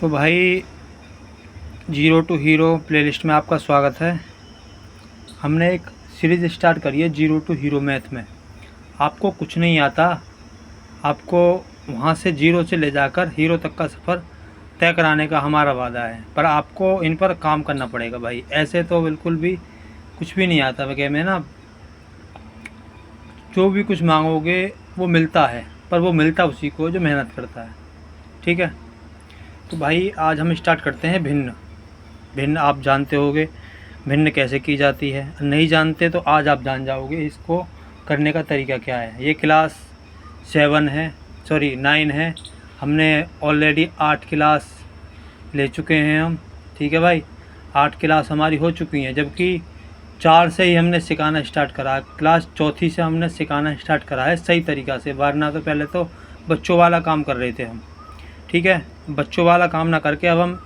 तो भाई zero to hero playlist में आपका स्वागत है। हमने एक सीरीज़ स्टार्ट करी है जीरो टू हीरो मैथ में। आपको कुछ नहीं आता, आपको वहाँ से जीरो से ले जाकर हीरो तक का सफ़र तय कराने का हमारा वादा है, पर आपको इन पर काम करना पड़ेगा भाई। ऐसे तो बिल्कुल भी कुछ भी नहीं आता वगैरह में ना, जो भी कुछ मांगोगे वो मिलता है, पर वो मिलता उसी को जो मेहनत करता है। ठीक है, तो भाई आज हम स्टार्ट करते हैं भिन्न आप जानते होगे भिन्न कैसे की जाती है, नहीं जानते तो आज आप जान जाओगे इसको करने का तरीका क्या है। ये क्लास 9 है। हमने ऑलरेडी 8 क्लास ले चुके हैं हम। ठीक है भाई, 8 क्लास हमारी हो चुकी हैं, जबकि 4 से ही हमने सिखाना स्टार्ट करा। क्लास चौथी से हमने सिखाना स्टार्ट करा है सही तरीक़ा से, वरना तो पहले तो बच्चों वाला काम कर रहे थे हम। ठीक है, बच्चों वाला काम ना करके अब हम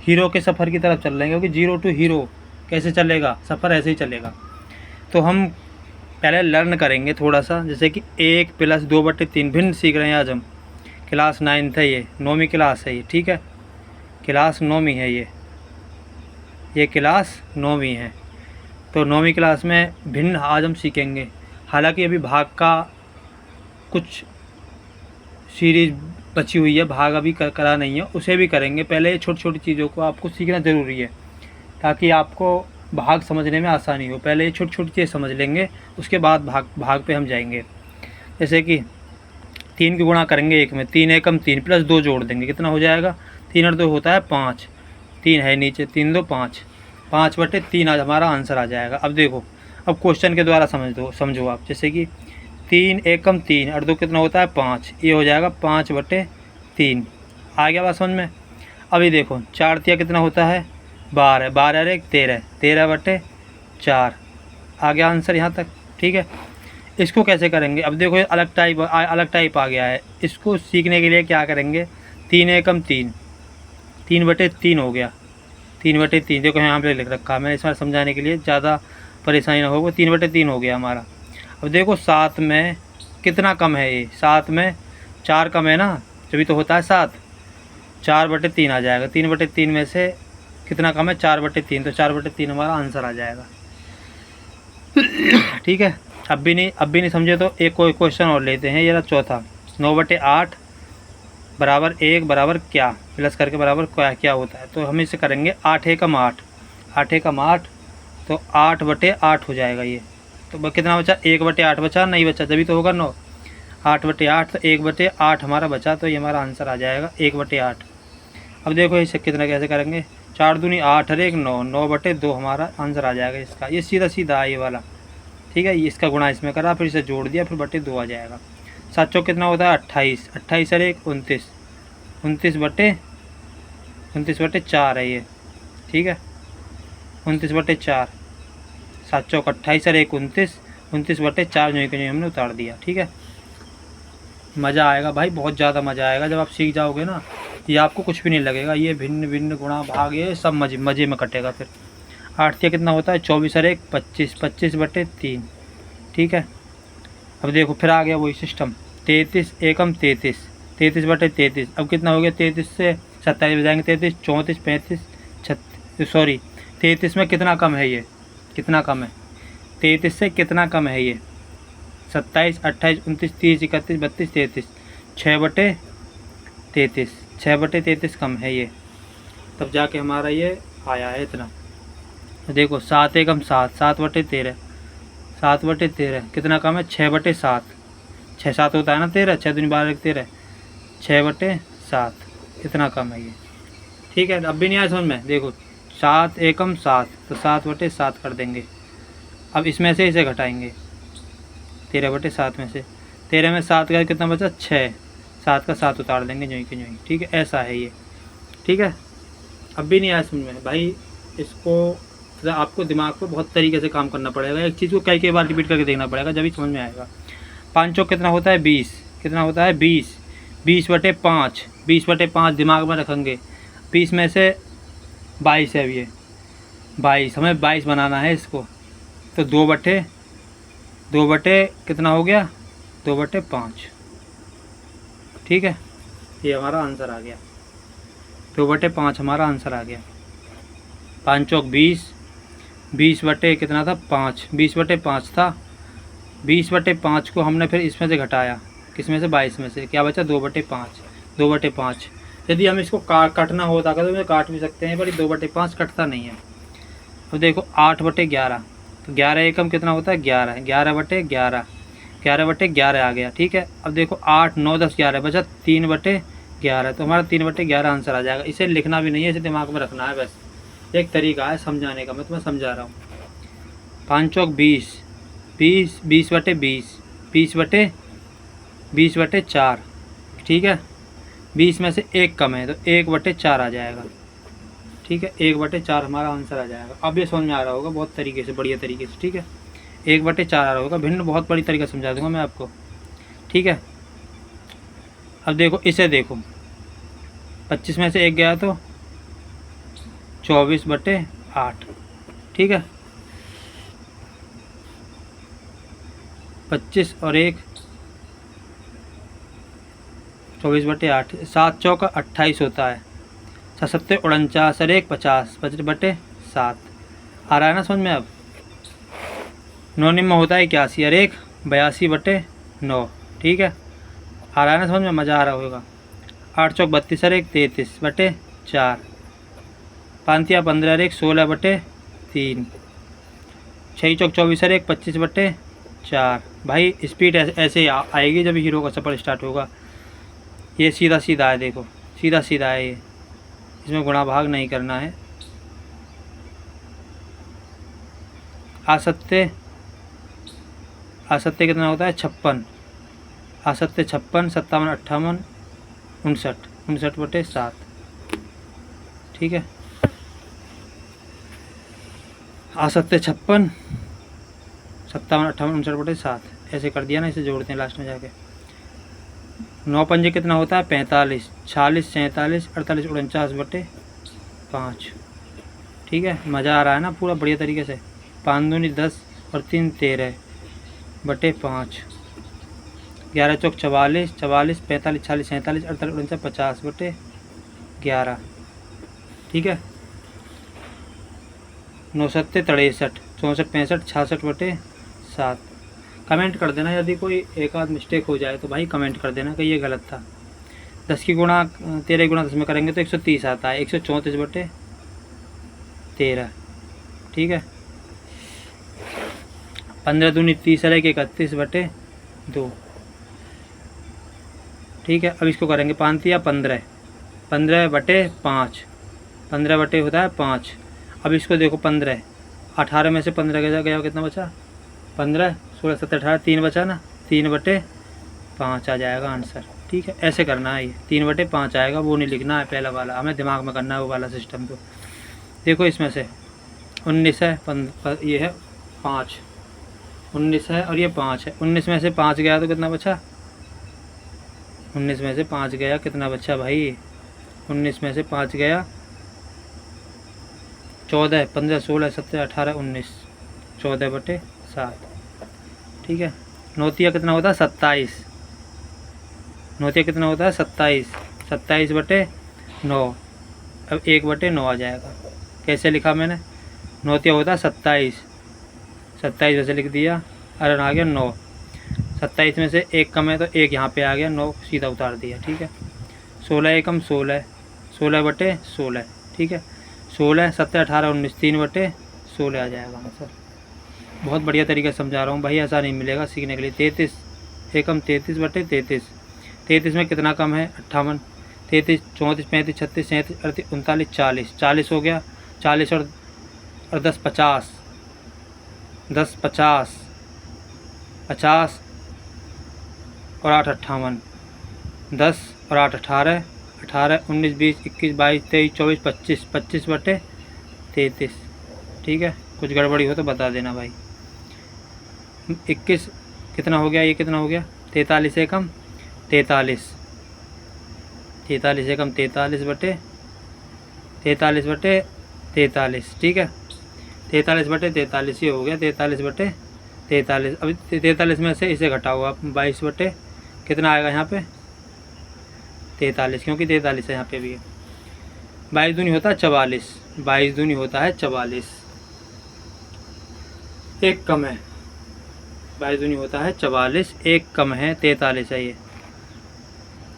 हीरो के सफ़र की तरफ चल रहे हैं, क्योंकि जीरो टू हीरो कैसे चलेगा, सफ़र ऐसे ही चलेगा। तो हम पहले लर्न करेंगे थोड़ा सा, जैसे कि 1 + 2/3 भिन्न सीख रहे हैं आज हम। क्लास 9th है, ये 9वीं क्लास है ये। ठीक है, क्लास 9वीं है ये क्लास 9वीं है। तो 9वीं क्लास में भिन्न आज हम सीखेंगे। हालांकि अभी भाग का कुछ सीरीज बची हुई है, भाग अभी करा नहीं है, उसे भी करेंगे। पहले ये छोटी छोटी चीज़ों को आपको सीखना ज़रूरी है, ताकि आपको भाग समझने में आसानी हो। पहले ये छोटी छोटी चीज़ समझ लेंगे, उसके बाद भाग पे हम जाएंगे। जैसे कि 3 की गुणा करेंगे 1 में, 3 एकम 3 + 2 जोड़ देंगे, कितना हो जाएगा? 3 और 2 होता है 5, 3 है नीचे, 3 2 5, 5/3 आज हमारा आंसर आ जाएगा। अब देखो, अब क्वेश्चन के द्वारा समझो आप। जैसे कि 3 एकम 3 और 2 कितना होता है 5, ये हो जाएगा 5/3। आ गया बात समझ में? अभी देखो 4 तिया कितना होता है 12, 12 और 1 13, 13/4 आ गया आंसर यहाँ तक। ठीक है, इसको कैसे करेंगे? अब देखो अलग टाइप आ गया है। इसको सीखने के लिए क्या करेंगे? 3 एकम 3, 3/3 हो गया, 3/3। देखो यहाँ पे लिख रखा है मैंने, इस बार समझाने के लिए ज़्यादा परेशानी ना हो। 3/3 हो गया हमारा। अब देखो 7 में कितना कम है, ये 7 में 4 कम है ना, तभी तो होता है 7। 4/3 आ जाएगा। 3/3 में से कितना कम है? 4/3, तो 4/3 हमारा आंसर आ जाएगा। ठीक है, अब भी नहीं समझे तो एक कोई क्वेश्चन और लेते हैं। ये रहा चौथा। 9/8 बराबर 1 बराबर क्या, प्लस करके बराबर क्या होता है? तो हम इसे करेंगे 8 एकम 8, 8 एकम 8, तो 8/8 हो जाएगा ये। तो कितना बचा? 1/8 बचा, नहीं बचा तभी तो होगा 9। 8/8, तो 1/8 हमारा बचा, तो ये हमारा आंसर आ जाएगा 1/8। अब देखो इसे कितना कैसे करेंगे? 4 दूनी 8 और 1 9, 9/2 हमारा आंसर आ जाएगा इसका। ये सीधा ये वाला। ठीक है, इसका गुणा इसमें करा, फिर इसे जोड़ दिया, फिर /2 आ जाएगा। 7 चौक कितना होता है 28, 28 और 1 29, 29/4 है ये। ठीक है, 29/4, 7 चौक 28 और 1 29, 29/4 जो कि हमने उतार दिया। ठीक है, मज़ा आएगा भाई, बहुत ज़्यादा मज़ा आएगा जब आप सीख जाओगे ना। ये आपको कुछ भी नहीं लगेगा, ये भिन्न गुणा भाग ये सब मज़े में कटेगा। फिर 8 तिया कितना होता है 24 और 1 25, 25/3। ठीक है, अब देखो फिर आ गया वही सिस्टम। 33 एकम 33, 33/33। अब कितना हो गया? 33 से 27 बजाएंगे, 33 34 35 36, सॉरी 33 में कितना कम है? ये कितना कम है? 33 से कितना कम है ये? 27 28 29 30 31 32 33, 6/33, 6/33 कम है ये, तब जाके हमारा ये आया है इतना। देखो 7 एकम 7, 7/13, 7/13 कितना कम है? 6/7, 6 7 होता है ना 13, 6 दूनी 12 13, 6/7 इतना कम है ये। ठीक है, अब भी नहीं आया समझ में? देखो 7 एकम 7, तो 7/7 कर देंगे। अब इसमें से इसे घटाएंगे 13/7 में से, 13 में 7 का कितना बचा? 6, 7 का 7 उतार देंगे जो कि जो। ठीक है, ऐसा है ये। ठीक है, अब भी नहीं आया समझ में भाई? इसको आपको दिमाग को बहुत तरीके से काम करना पड़ेगा, एक चीज़ को कई बार रिपीट करके देखना पड़ेगा, जब भी समझ में आएगा। 5 चौक कितना होता है 20, कितना होता है 20, 20/5, 20/5 दिमाग में रखेंगे। 20 में से 22 है, अब ये 22, हमें 22 बनाना है इसको। तो 2 कितना हो गया? 2/5। ठीक है, ये हमारा आंसर आ गया। 2/5 हमारा आंसर आ गया। 5 चौक 20, 20 बटे कितना था 5, 20/5 था। 20/5 को हमने फिर इसमें से घटाया, किस में से 22 में से, क्या बचा 2/5, 2/5। यदि हम इसको काटना होता तो काट भी सकते हैं, पर 2/5 कटता नहीं है। अब देखो 8/11, तो 11 एकम कितना होता है 11, 11/11, 11/11 आ गया। ठीक है, अब देखो 8 9 10 11 बचा 3/11, तो हमारा 3/11 आंसर आ जाएगा। इसे लिखना भी नहीं है, इसे दिमाग में रखना है बस, एक तरीका है समझाने का, मैं तुम्हें समझा रहा हूँ। 5 चौक 20, 20, 20/20, 20/4। ठीक है, 20 में से 1 कम है तो 1/4 आ जाएगा। ठीक है, 1/4 हमारा आंसर आ जाएगा। अब ये समझ में आ रहा होगा बहुत तरीके से, बढ़िया तरीके से। ठीक है, 1/4 आ रहा होगा, भिन्न बहुत बड़ी तरीके से समझा दूंगा मैं आपको। ठीक है, अब देखो इसे देखो, 25 में से 1 गया तो 24/8। ठीक है, 25 और 1 24/8, 7 चौका 28 होता है, 7 सत्ते 49 और 1 50, 50/7 आ रहा है ना समझ में। अब 9 में होता है 81 और 1 82/9। ठीक है, आ रहा है ना समझ में, मज़ा आ रहा होगा। 8 चौक 32 और 1 33/4, 5 15 और 1 16/3, 6 चौक 24 और 1 25/4। भाई स्पीड ऐसे ही आएगी जब हीरो का सफ़र स्टार्ट होगा। ये सीधा सीधा है, देखो सीधा सीधा है ये, इसमें गुणा भाग नहीं करना है। आसत्य कितना होता है 56, आसत्य 56, 57 58 59, 59/7। ठीक है, आसत्य 56, 57 58 59/7 ऐसे कर दिया ना, इसे जोड़ते हैं लास्ट में जाके। 9 पंजे कितना होता है 45, 46 47 48 49/5। ठीक है, मज़ा आ रहा है ना पूरा बढ़िया तरीके से। 5 दूनी 10 और 3 13/5, 11 चौक 44 44 45 46 47 48 49 50/11। ठीक है, 9 सत्ते 63 64 65 66/7। कमेंट कर देना यदि कोई एक आध मिस्टेक हो जाए तो भाई कमेंट कर देना कि ये गलत था। 10 की गुणा 13 गुणा 10 में करेंगे तो 130 आता है, 134/13। ठीक है, 15 दूनी 30 और 1 31/2। ठीक है, अब इसको करेंगे 5 या 15, 15/5, 15 होता है 5। अब इसको देखो 15, 18 में से 15 गया कितना बचा 15, 16 17 18, 3 बचा ना, 3/5 आ जाएगा आंसर। ठीक है, ऐसे करना है, ये 3/5 आएगा, वो नहीं लिखना है पहला वाला, हमें दिमाग में करना है वो वाला सिस्टम। तो देखो इसमें से 19 है, ये है 5, 19 है और ये 5 है। 19 में से 5 गया तो कितना बचा, 19 में से 5 गया कितना बचा भाई, 19 में से 5 गया 14, 15 16 17 18 19, 14/7। ठीक है, नौतिया कितना होता है 27, नौतिया कितना होता है 27, 27/9। अब 1/9 आ जाएगा। कैसे लिखा मैंने, नौतिया होता है 27, 27 वैसे लिख दिया, और आ गया 9, 27 में से 1 कम है तो 1 यहाँ पे आ गया, 9 सीधा उतार दिया। ठीक है, 16 एकम 16, 16/16। ठीक है, 16 17 18 19, 3/16 आ जाएगा आंसर। बहुत बढ़िया तरीके से समझा रहा हूँ भाई, ऐसा नहीं मिलेगा सीखने के लिए। 33 एकम 33/33, 33 में कितना कम है 58, 33 34 35 36 37 38 39 40, 40 हो गया, 40 और 10 50, 10 50, 50 और 8 58, 10 और 8 18, 18 19 20 21 22 23 24 25, 25/33। ठीक है, कुछ गड़बड़ी हो तो बता देना भाई। 21 कितना हो गया, ये कितना हो गया 43 एकम 43, 43 एकम 43/43। ठीक है, 43/43 ये हो गया, 43/43। अभी 43 में से इसे घटाओ आप, 22 कितना आएगा यहाँ पे 43, क्योंकि 43 है यहाँ पे भी है। 22 दूनी होता है 44, 22 दूनी होता है 44, एक कम है, 22 दूनी होता है 44, एक कम है 43 है ये,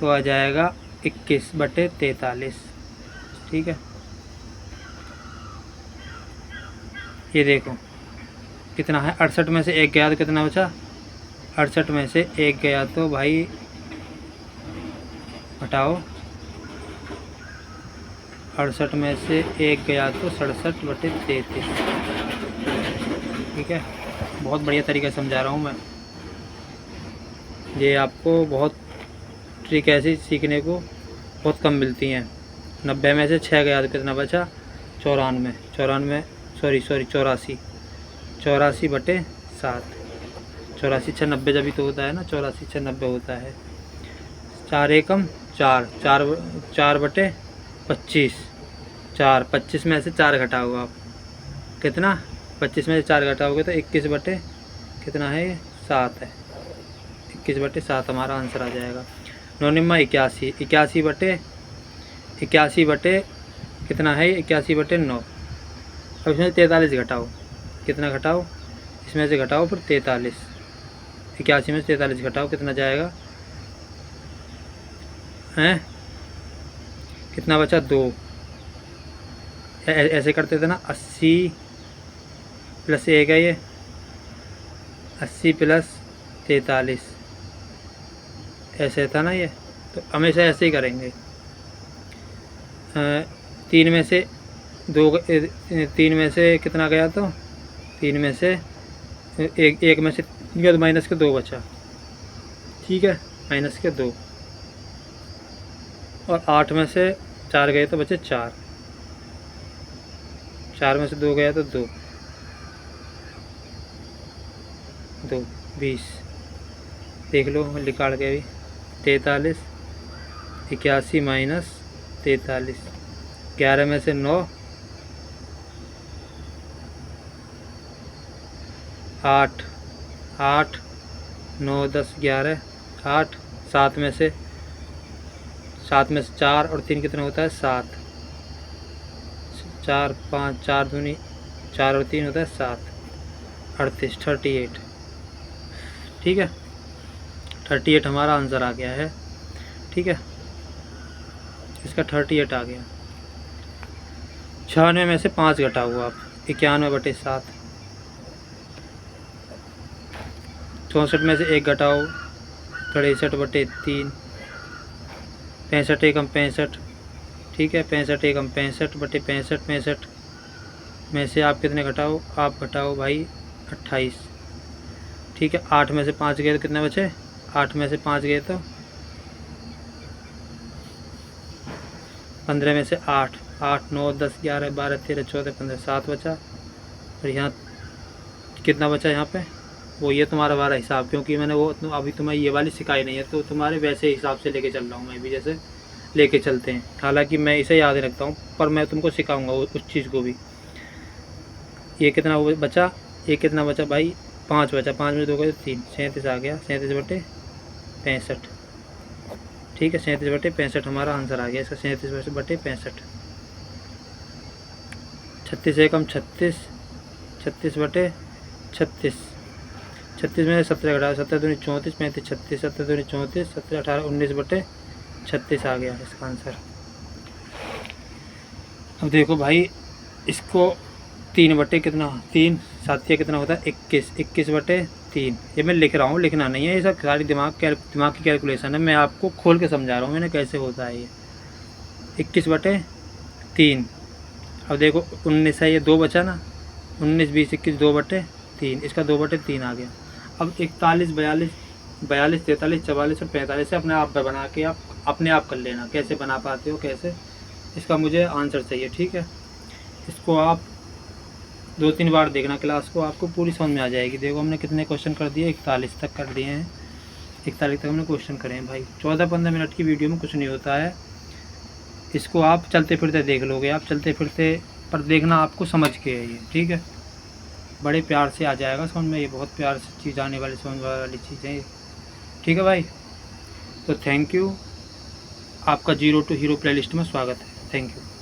तो आ जाएगा 21/43। ठीक है, ये देखो कितना है, 68 में से एक गया तो कितना बचा, 68 में से एक गया तो भाई हटाओ, 68 में से एक गया तो 67/33। ठीक है, बहुत बढ़िया तरीके से समझा रहा हूँ मैं, ये आपको बहुत ट्रिक ऐसी सीखने को बहुत कम मिलती हैं। 90 में से 6 गया तो कितना बचा, 84/7, 84 6 90 जब भी तो होता है ना, 84 6 90 होता है। 4 एकम 4, 4/25, 4, 25 में से 4 घटाओगे आप, कितना, 25 में से 4 घटाओगे तो 21 बटे कितना है ये, 7 है, 21/7 हमारा आंसर आ जाएगा। 9 निम्मा 81, 81 बटे कितना है, 81/9। अब इसमें 43 घटाओ, कितना घटाओ, इसमें से घटाओ फिर 43, 81 में से 43 घटाओ, कितना जाएगा, हैं कितना बचा, 2। ऐसे करते थे ना, 80 + 1 है ये, 80 + 43, ऐसे था ना ये, तो हमेशा ऐसे ही करेंगे। 3 में से 2, 3 में से कितना गया, तो 3 में से एक में से गया तो माइनस के 2 बचा। ठीक है, माइनस के 2, और 8 में से 4 गए तो बचे 4, 4 में से 2 गया तो 2, 20, देख लो निकाल के भी, 43, 81 - 43, 11 में से 9, 8, 9 10 11, 8, 7 में से 4 और 3 कितना होता है, 7, 4 5 4 दूनी 4 और 3 होता है 7, 38, 38। ठीक है, 38 हमारा आंसर आ गया है। ठीक है, इसका 38 आ गया। 96 में से 5 घटाओ आप, 91/7। 64 में से 1 घटाओ, 63/3। 65 एकम 65। ठीक है, 65 एकम 65/65, 65 में से आप कितने घटाओ, आप घटाओ भाई 28। ठीक है, 8 में से 5 गए तो कितने बचे, 8 में से 5 गए तो 15 में से 8, 8 9 10 11 12 13 14 15, 7 बचा। और यहाँ कितना बचा, यहाँ पे वो ये तुम्हारा वाला हिसाब, क्योंकि मैंने वो अभी तुम्हें ये वाली सिखाई नहीं है, तो तुम्हारे वैसे हिसाब से लेके चल रहा हूँ मैं भी, जैसे लेके चलते हैं। हालांकि मैं इसे याद रखता हूँ, पर मैं तुमको सिखाऊंगा उस चीज़ को भी। ये कितना बचा, ये कितना बचा भाई, 5 बचा, 5 में 2 गए 3, 37 आ गया, 37/65। ठीक है, 37/65 हमारा आंसर आ गया इसका, 37/65। 36 एकम 36, 36/36। 36 में 17 घटाओ, 17 दूनी 34, 35 36, 17 दूनी 34, 17 18 19/36 आ गया इसका आंसर। अब देखो भाई, इसको 3 बटे कितना, 3 7 कितना होता है 21, 21/3। ये मैं लिख रहा हूँ, लिखना नहीं है, ये सब सारी दिमाग की कैलकुलेशन है, मैं आपको खोल के समझा रहा हूँ मैंने कैसे होता है ये। 21/3। अब देखो 19 है, ये 2 बचा ना, 19 20 21 2/3, इसका 2/3 आ गया। अब 41 42 43 44 और 45 से अपने आप बना के आप अपने आप कर लेना, कैसे बना पाते हो कैसे, इसका मुझे आंसर चाहिए। ठीक है, इसको आप 2-3 बार देखना क्लास को, आपको पूरी समझ में आ जाएगी। देखो हमने कितने क्वेश्चन कर दिए, 41 तक कर दिए हैं, 41 तक हमने क्वेश्चन करे हैं भाई। 14-15 मिनट की वीडियो में कुछ नहीं होता है, इसको आप चलते फिरते देख लोगे, आप चलते फिरते पर देखना आपको समझ के है ये। ठीक है, बड़े प्यार से आ जाएगा समझ में, ये बहुत प्यार से चीज़ आने वाली समझ वाली चीज़ें ये। ठीक है भाई, तो थैंक यू, आपका 0 to हीरो प्लेलिस्ट में स्वागत है। Thank you.